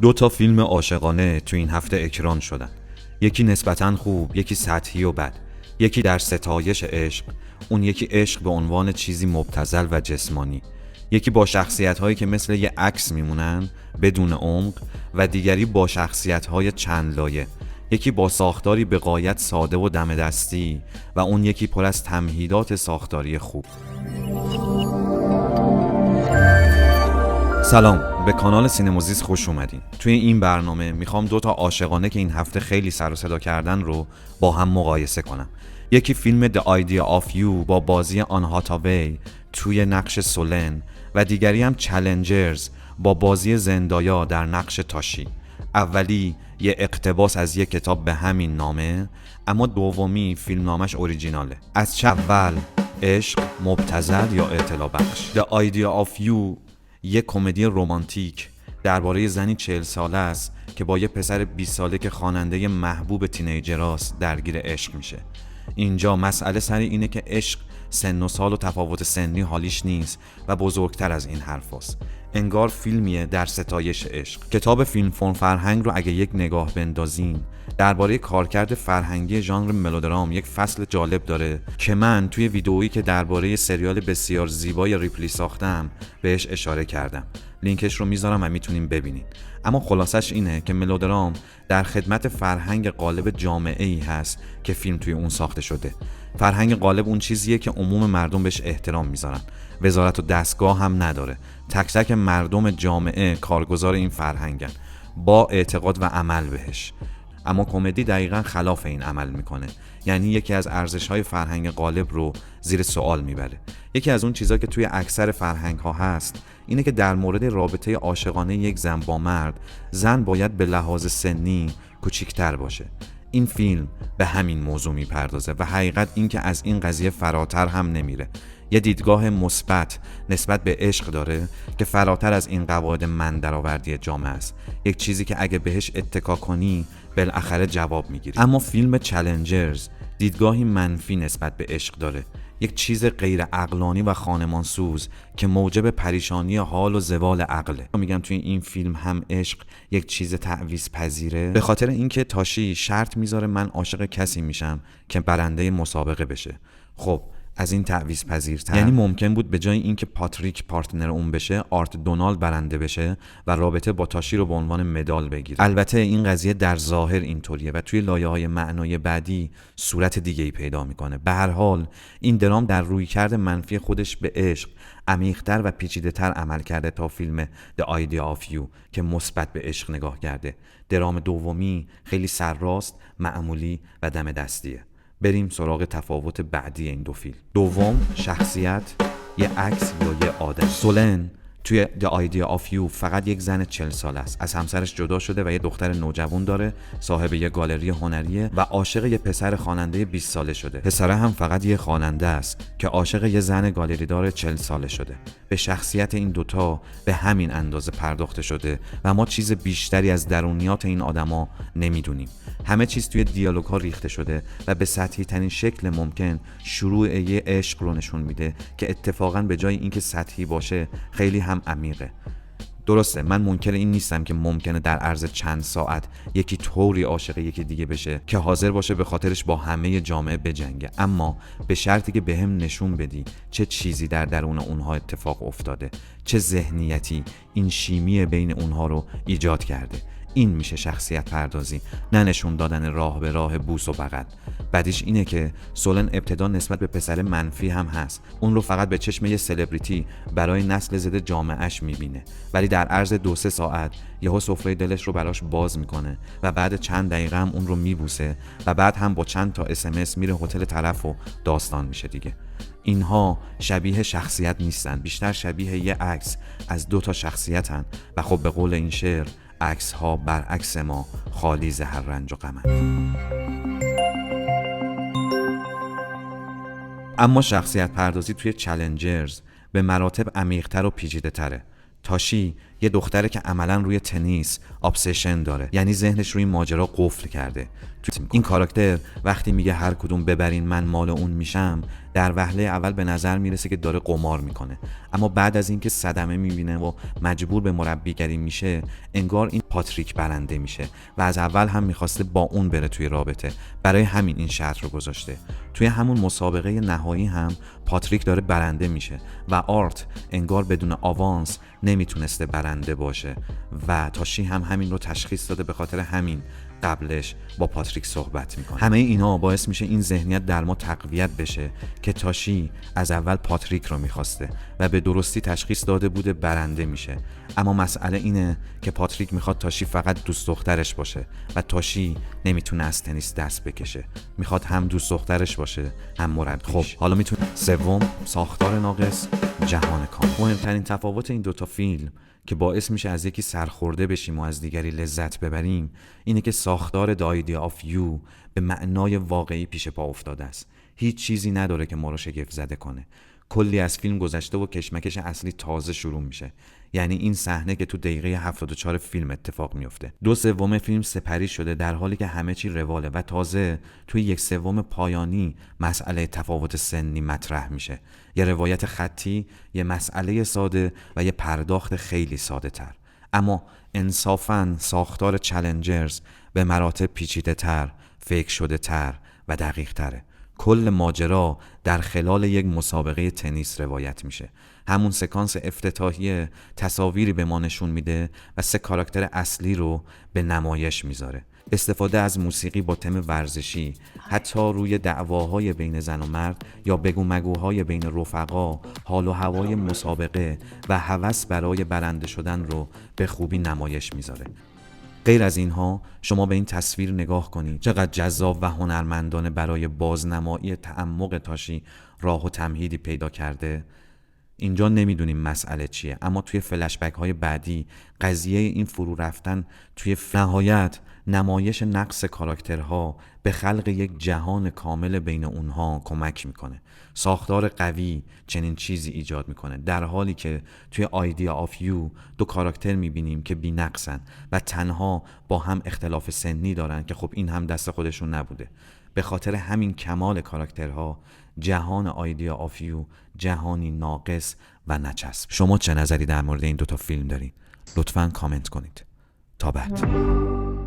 دو تا فیلم عاشقانه تو این هفته اکران شدن. یکی نسبتاً خوب، یکی سطحی و بد. یکی در ستایش عشق، اون یکی عشق به عنوان چیزی مبتذل و جسمانی. یکی با شخصیت‌هایی که مثل یه عکس میمونن بدون عمق و دیگری با شخصیت‌های چند لایه. یکی با ساختاری به غایت ساده و دم دستی و اون یکی پر از تمهیدات ساختاری خوب. سلام، به کانال سینموزیس خوش اومدین. توی این برنامه میخوام دو تا عاشقانه که این هفته خیلی سر و صدا کردن رو با هم مقایسه کنم. یکی فیلم The Idea of You با بازی آن هاتاوی توی نقش سولن و دیگری هم چالنجرز با بازی زندایا در نقش تاشی. اولی یه اقتباس از یه کتاب به همین نامه، اما دومی فیلم نامش اوریجیناله. از چه اول؟ عشق، مبتذل یا اطلاع بخش؟ The Idea of You یه کمدی رمانتیک درباره زنی 40 ساله است که با یه پسر 20 ساله که خواننده محبوب تینیجراست درگیر عشق میشه. اینجا مسئله سر اینه که عشق سن و سال و تفاوت سنی حالیش نیست و بزرگتر از این حرفاست. انگار فیلمیه در ستایش عشق. کتاب فیلم فرم فرهنگ رو اگه یک نگاه بندازین، درباره کارکرد فرهنگی ژانر ملودرام یک فصل جالب داره که من توی ویدئویی که درباره سریال بسیار زیبای ریپلی ساختم بهش اشاره کردم. لینکش رو میذارم و میتونین ببینین. اما خلاصش اینه که ملودرام در خدمت فرهنگ غالب جامعه‌ای هست که فیلم توی اون ساخته شده. فرهنگ غالب اون چیزیه که عموم مردم بهش احترام میذارن. وزارت و دستگاه هم نداره. تک تک مردم جامعه کارگزار این فرهنگن با اعتقاد و عمل بهش. اما کمدی دقیقاً خلاف این عمل میکنه. یعنی یکی از ارزش‌های فرهنگ غالب رو زیر سوال میبره. یکی از اون چیزا که توی اکثر فرهنگ‌ها هست اینه که در مورد رابطه عاشقانه یک زن با مرد، زن باید به لحاظ سنی کوچیک‌تر باشه. این فیلم به همین موضوع میپردازه و حقیقت این که از این قضیه فراتر هم نمیره. یه دیدگاه مثبت نسبت به عشق داره که فراتر از این قواعد من درآوردی جامعه است. یک چیزی که اگه بهش اتکا کنی بالاخره جواب میگیری. اما فیلم چالنجرز دیدگاهی منفی نسبت به عشق داره. یک چیز غیر عقلانی و خانمانسوز که موجب پریشانی حال و زوال عقله. میگم توی این فیلم هم عشق یک چیز تعویض پذیره، به خاطر اینکه تاشی شرط میذاره من عاشق کسی میشم که برنده مسابقه بشه. خب از این تعویض پذیرتر یعنی ممکن بود به جای اینکه پاتریک پارتنر اون بشه، آرت دونالد برنده بشه و رابطه با تاشی رو به عنوان مدال بگیره. البته این قضیه در ظاهر اینطوریه و توی لایه‌های معنای بعدی صورت دیگه‌ای پیدا میکنه. به هر حال این درام در رویکرد منفی خودش به عشق عمیق‌تر و پیچیده‌تر عمل کرده تا فیلم The Idea of You که مثبت به عشق نگاه کرده. درام دومی خیلی سرراست، معمولی و دم دستیه. بریم سراغ تفاوت بعدی این دو فیلم. دوم، شخصیت، یه عکس یا یه آدم. سولن توی The Idea of You فقط یک زن 40 ساله است. از همسرش جدا شده و یه دختر نوجوان داره، صاحب یه گالری هنریه و عاشق یه پسر خواننده 20 ساله شده. پسره هم فقط یه خواننده است که عاشق یه زن گالریدار 40 ساله شده. به شخصیت این دوتا به همین اندازه پرداخته شده و ما چیز بیشتری از درونیات این آدما نمیدونیم. همه چیز توی دیالوگ ها ریخته شده و به سطحی ترین شکل ممکن شروع یه عشق رو نشون میده که اتفاقا به جای اینکه سطحی باشه خیلی هم عمیقه. درسته، من منکر این نیستم که ممکنه در عرض چند ساعت یکی طوری عاشق یکی دیگه بشه که حاضر باشه به خاطرش با همه جامعه بجنگه، اما به شرطی که بهم نشون بدی چه چیزی در درون اونها اتفاق افتاده، چه ذهنیتی این شیمی بین اونها رو ایجاد کرده. این میشه شخصیت پردازی، نه نشون دادن راه به راه بوس و بغل. بعدیش اینه که سولن ابتدا نسبت به پسر منفی هم هست. اون رو فقط به چشم یه سلبریتی برای نسل زد جامعهش میبینه، ولی در عرض 2-3 ساعت یهو سفره دلش رو براش باز میکنه و بعد چند دقیقه هم اون رو میبوسه و بعد هم با چند تا SMS میره هتل طرف و داستان میشه دیگه. اینها شبیه شخصیت نیستن، بیشتر شبیه یه عکس از 2 تا شخصیتن و خب به قول این شعر عکس ها برعکس ما خالی ز هر رنج و غمند. اما شخصیت پردازی توی چالنجرز به مراتب عمیق‌تر و پیچیده‌تره. تاشی یه دختره که عملا روی تنیس ابسشن داره، یعنی ذهنش روی این ماجرا قفل کرده. این کاراکتر وقتی میگه هر کدوم ببرین من مال اون میشم، در وهله اول به نظر میرسه که داره قمار میکنه، اما بعد از اینکه صدمه میبینه و مجبور به مربیگری میشه، انگار این پاتریک برنده میشه و از اول هم میخواسته با اون بره توی رابطه، برای همین این شرط رو گذاشته. توی همون مسابقه نهایی هم پاتریک داره برنده میشه و آرت انگار بدون آوانس نمیتونسته برنده باشه و تاشی هم همین رو تشخیص داده، به خاطر همین قبلش با پاتریک صحبت میکنه. همه اینا باعث میشه این ذهنیت در ما تقویت بشه که تاشی از اول پاتریک رو میخواسته و به درستی تشخیص داده بوده برنده میشه، اما مسئله اینه که پاتریک میخواد تاشی فقط دوست دخترش باشه و تاشی نمیتونه از تنیس دست بکشه، میخواد هم دوست دخترش باشه هم مربیش. خب حالا میتونه. سوم، ساختار ناقص، جهان کامل. مهمترین تفاوت این دوتا فیلم که باعث میشه از یکی سرخورده بشیم و از دیگری لذت ببریم اینه که ساختار The Idea of You به معنای واقعی پیش پا افتاده است. هیچ چیزی نداره که ما رو شگفت زده کنه. کلی از فیلم گذشته و کشمکش اصلی تازه شروع میشه، یعنی این صحنه که تو دقیقه 74 فیلم اتفاق میفته. 2/3 فیلم سپری شده در حالی که همه چی رواله و تازه توی 1/3 پایانی مسئله تفاوت سنی مطرح میشه. یه روایت خطی، یه مسئله ساده و یه پرداخت خیلی ساده تر، اما انصافاً ساختار چالنجرز به مراتب پیچیده تر، فکر شده تر و دقیق تره. کل ماجرا در خلال یک مسابقه تنیس روایت میشه. همون سکانس افتتاحیه تصاویری به ما نشون میده و 3 کاراکتر اصلی رو به نمایش میذاره. استفاده از موسیقی با تم ورزشی، حتی روی دعواهای بین زن و مرد یا بگو مگوهای بین رفقا، حال و هوای مسابقه و هوس برای برنده شدن رو به خوبی نمایش میذاره. غیر از اینها شما به این تصویر نگاه کنید، چقدر جذاب و هنرمندانه برای بازنمایی تعمق تاشی راه و تمهیدی پیدا کرده. اینجا نمیدونیم مسئله چیه، اما توی فلشبک های بعدی قضیه این فرو رفتن توی نهایت نمایش نقص کاراکترها به خلق یک جهان کامل بین اونها کمک میکنه. ساختار قوی چنین چیزی ایجاد میکنه، در حالی که توی آیدیا آف یو 2 کاراکتر میبینیم که بی نقصن و تنها با هم اختلاف سنی دارن که خب این هم دست خودشون نبوده. به خاطر همین کمال کاراکترها، جهان آیدیا آف یو جهانی ناقص و نچسب. شما چه نظری در مورد این 2 فیلم دارین؟ لطفاً کامنت کنید. تا بعد.